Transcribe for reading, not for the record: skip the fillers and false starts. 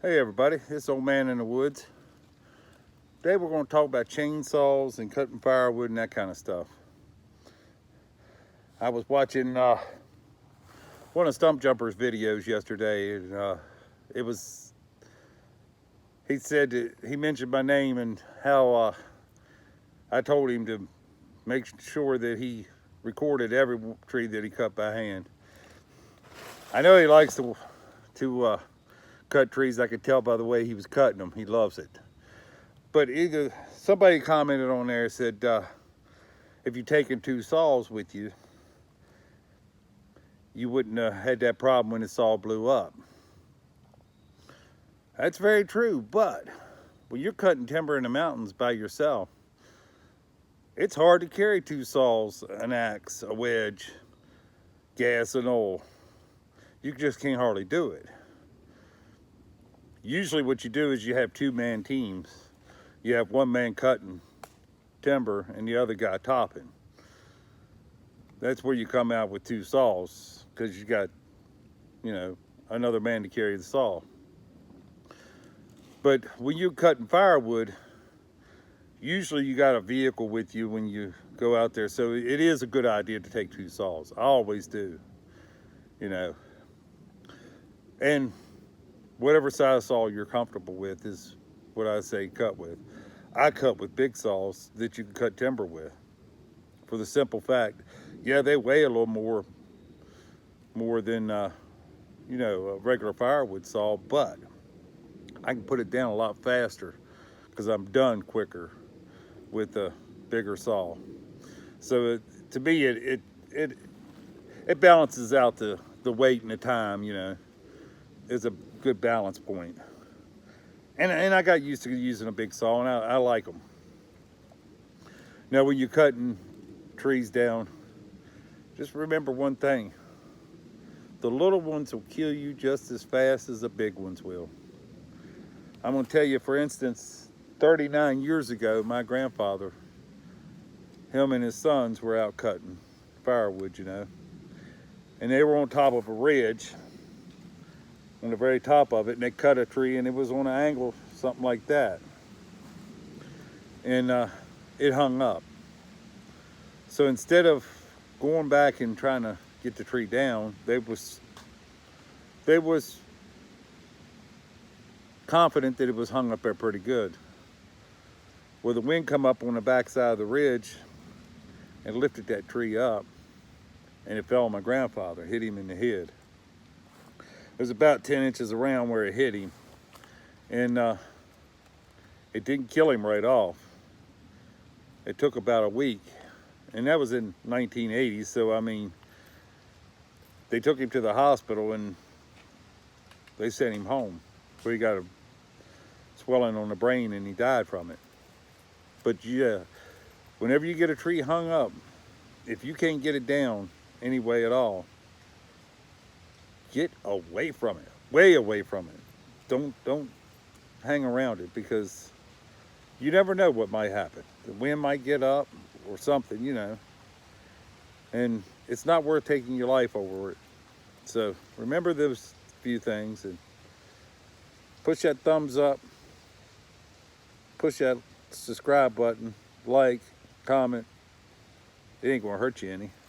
Hey everybody, it's Old Man in the Woods. Today we're going to talk about chainsaws and cutting firewood and that kind of stuff. I was watching one of Stump Jumper's videos yesterday, and he said that he mentioned my name and how I told him to make sure that he recorded every tree that he cut by hand. I know he likes to cut trees. I could tell by the way he was cutting them. He loves it. But either somebody commented on there, said if you're taking two saws with you, you wouldn't have had that problem when the saw blew up. That's very true, but when you're cutting timber in the mountains by yourself, it's hard to carry two saws, an axe, a wedge, gas, and oil. You just can't hardly do it. Usually what you do is you have two-man teams. You have one man cutting timber and the other guy topping. That's where you come out with two saws, because you got, another man to carry the saw. But when you're cutting firewood, usually you got a vehicle with you when you go out there. So it is a good idea to take two saws. I always do, And whatever size saw you're comfortable with is what I say cut with. I cut with big saws that you can cut timber with, for the simple fact, yeah, they weigh a little more than a regular firewood saw, but I can put it down a lot faster because I'm done quicker with a bigger saw. So to me, it balances out the weight and the time. Is a good balance point. And I got used to using a big saw, and I like them. Now, when you're cutting trees down, just remember one thing. The little ones will kill you just as fast as the big ones will. I'm going to tell you, for instance, 39 years ago, my grandfather, him and his sons were out cutting firewood, and they were on top of a ridge, on the very top of it, and they cut a tree, and it was on an angle, something like that. And it hung up. So instead of going back and trying to get the tree down, they was confident that it was hung up there pretty good. Well, the wind come up on the backside of the ridge and lifted that tree up, and it fell on my grandfather, hit him in the head. It was about 10 inches around where it hit him, and it didn't kill him right off. It took about a week, and that was in 1980, so I mean, they took him to the hospital and they sent him home, where he got a swelling on the brain and he died from it. But yeah, whenever you get a tree hung up, if you can't get it down any way at all, get away from it, way away from it. Don't hang around it, because you never know what might happen. The wind might get up or something, and it's not worth taking your life over it. So remember those few things, and push that thumbs up, push that subscribe button, like, comment. It ain't gonna hurt you any.